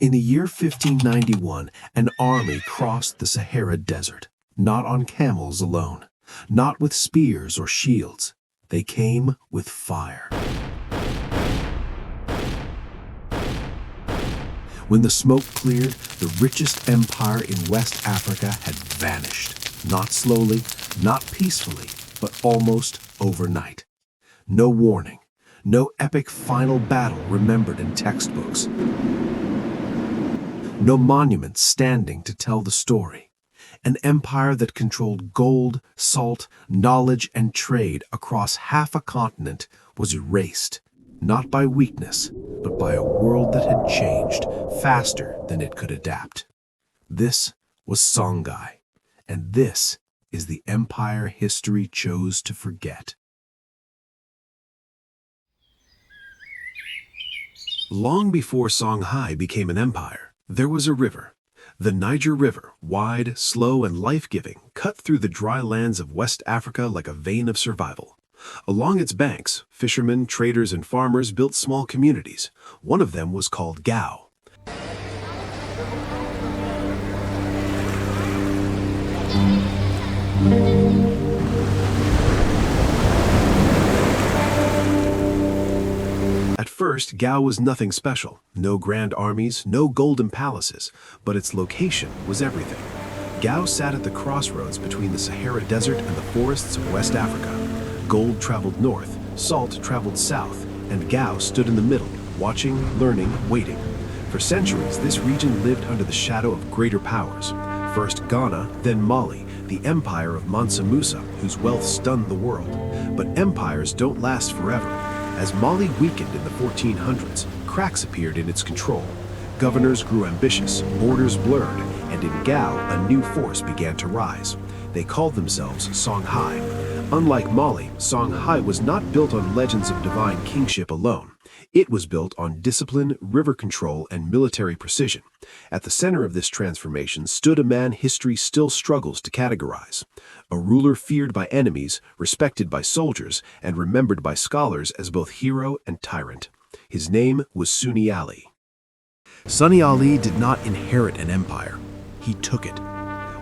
In the year 1591, an army crossed the Sahara Desert, not on camels alone, not with spears or shields. They came with fire. When the smoke cleared, the richest empire in West Africa had vanished. Not slowly, not peacefully, but almost overnight. No warning, no epic final battle remembered in textbooks. No monument standing to tell the story. An empire that controlled gold, salt, knowledge, and trade across half a continent was erased, not by weakness, but by a world that had changed faster than it could adapt. This was Songhai, and this is the empire history chose to forget. Long before Songhai became an empire, there was a river. The Niger River, wide, slow, and life-giving, cut through the dry lands of West Africa like a vein of survival. Along its banks, fishermen, traders, and farmers built small communities. One of them was called Gao. At first, Gao was nothing special. No grand armies, no golden palaces, but its location was everything. Gao sat at the crossroads between the Sahara Desert and the forests of West Africa. Gold traveled north, salt traveled south, and Gao stood in the middle, watching, learning, waiting. For centuries, this region lived under the shadow of greater powers. First Ghana, then Mali, the empire of Mansa Musa, whose wealth stunned the world. But empires don't last forever. As Mali weakened in the 1400s, cracks appeared in its control. Governors grew ambitious, borders blurred, and in Gao, a new force began to rise. They called themselves Songhai. Unlike Mali, Songhai was not built on legends of divine kingship alone. It was built on discipline, river control, and military precision. At the center of this transformation stood a man history still struggles to categorize. A ruler feared by enemies, respected by soldiers, and remembered by scholars as both hero and tyrant. His name was Sunni Ali. Sunni Ali did not inherit an empire. He took it.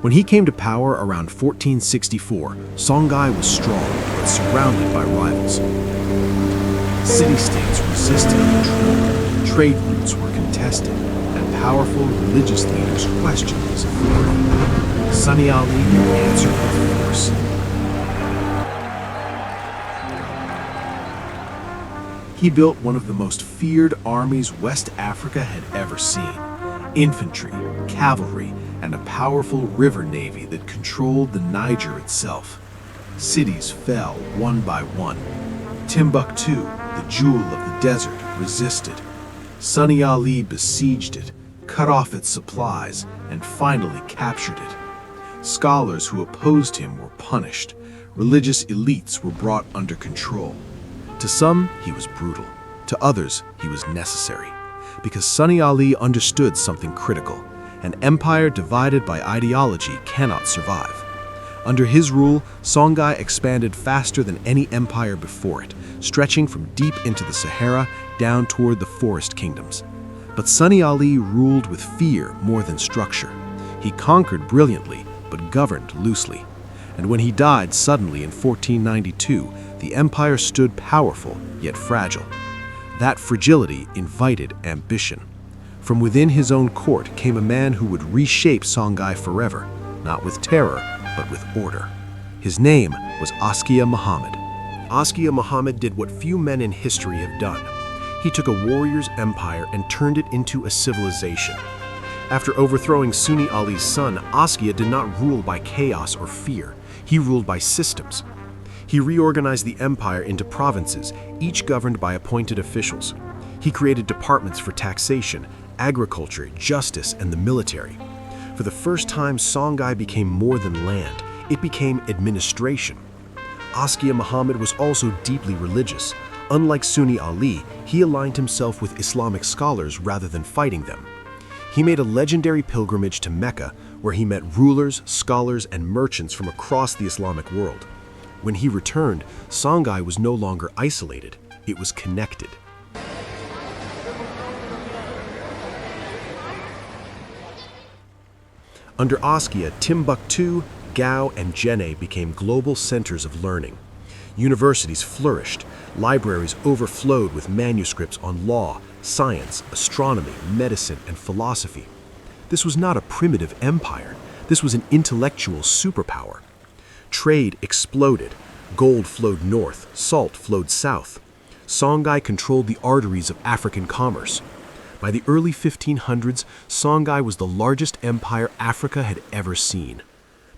When he came to power around 1464, Songhai was strong but surrounded by rivals. City-states resisted control, trade routes were contested, and powerful religious leaders questioned his authority. Sunni Ali answered with force. He built one of the most feared armies West Africa had ever seen. Infantry, cavalry, and a powerful river navy that controlled the Niger itself. Cities fell one by one. Timbuktu, the jewel of the desert, resisted. Sunni Ali besieged it, cut off its supplies, and finally captured it. Scholars who opposed him were punished. Religious elites were brought under control. To some, he was brutal. To others, he was necessary. Because Sunni Ali understood something critical. An empire divided by ideology cannot survive. Under his rule, Songhai expanded faster than any empire before it, stretching from deep into the Sahara down toward the forest kingdoms. But Sunni Ali ruled with fear more than structure. He conquered brilliantly, but governed loosely. And when he died suddenly in 1492, the empire stood powerful yet fragile. That fragility invited ambition. From within his own court came a man who would reshape Songhai forever, not with terror, but with order. His name was Askia Muhammad. Askia Muhammad did what few men in history have done. He took a warrior's empire and turned it into a civilization. After overthrowing Sunni Ali's son, Askia did not rule by chaos or fear. He ruled by systems. He reorganized the empire into provinces, each governed by appointed officials. He created departments for taxation, agriculture, justice, and the military. For the first time, Songhai became more than land. It became administration. Askia Muhammad was also deeply religious. Unlike Sunni Ali, he aligned himself with Islamic scholars rather than fighting them. He made a legendary pilgrimage to Mecca, where he met rulers, scholars, and merchants from across the Islamic world. When he returned, Songhai was no longer isolated, it was connected. Under Askia, Timbuktu, Gao, and Jenne became global centers of learning. Universities flourished, libraries overflowed with manuscripts on law, science, astronomy, medicine, and philosophy. This was not a primitive empire. This was an intellectual superpower. Trade exploded. Gold flowed north, salt flowed south. Songhai controlled the arteries of African commerce. By the early 1500s, Songhai was the largest empire Africa had ever seen.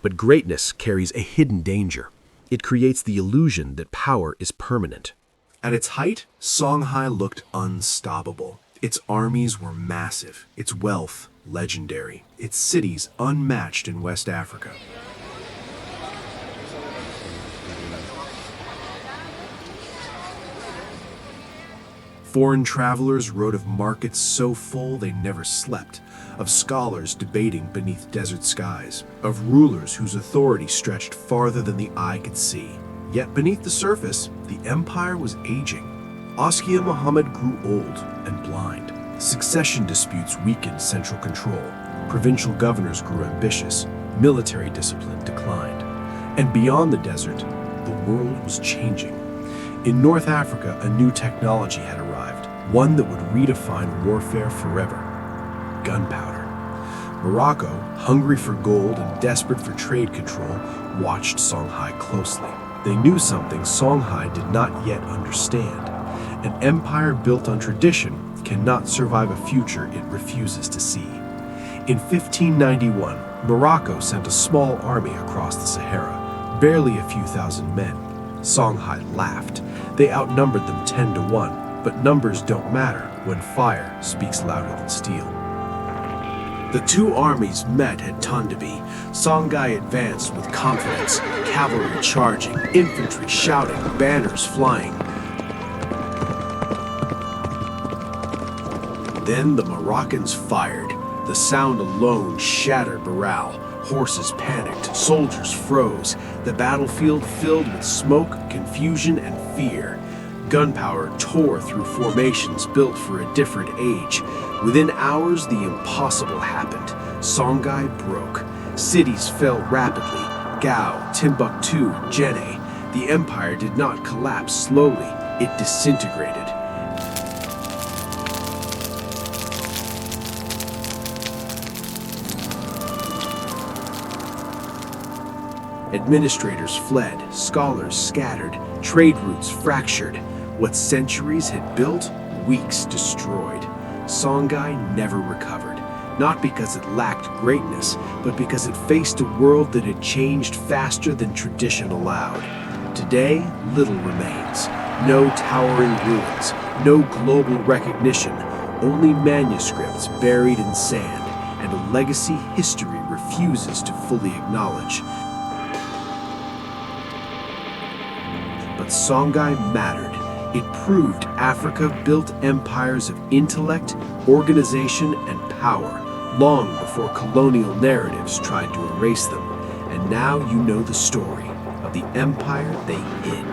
But greatness carries a hidden danger. It creates the illusion that power is permanent. At its height, Songhai looked unstoppable. Its armies were massive, its wealth legendary, its cities unmatched in West Africa. Foreign travelers wrote of markets so full they never slept, of scholars debating beneath desert skies, of rulers whose authority stretched farther than the eye could see. Yet beneath the surface, the empire was aging. Askia Muhammad grew old and blind. Succession disputes weakened central control. Provincial governors grew ambitious. Military discipline declined. And beyond the desert, the world was changing. In North Africa, a new technology had arrived, one that would redefine warfare forever: gunpowder. Morocco, hungry for gold and desperate for trade control, watched Songhai closely. They knew something Songhai did not yet understand. An empire built on tradition cannot survive a future it refuses to see. In 1591, Morocco sent a small army across the Sahara, barely a few thousand men. Songhai laughed. They outnumbered them 10-1, but numbers don't matter when fire speaks louder than steel. The two armies met at Tondabi. Songhai advanced with confidence, cavalry charging, infantry shouting, banners flying. Then the Moroccans fired. The sound alone shattered morale. Horses panicked, soldiers froze, the battlefield filled with smoke, confusion, and fear. Gunpowder tore through formations built for a different age. Within hours, the impossible happened. Songhai broke. Cities fell rapidly. Gao, Timbuktu, Jenne. The empire did not collapse slowly, it disintegrated. Administrators fled, scholars scattered, trade routes fractured. What centuries had built, weeks destroyed. Songhai never recovered, not because it lacked greatness, but because it faced a world that had changed faster than tradition allowed. Today, little remains. No towering ruins, no global recognition, only manuscripts buried in sand, and a legacy history refuses to fully acknowledge. But Songhai mattered. It proved Africa built empires of intellect, organization, and power long before colonial narratives tried to erase them. And now you know the story of the empire they hid.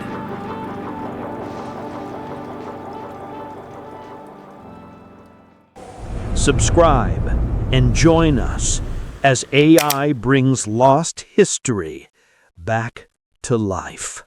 Subscribe and join us as AI brings lost history back to life.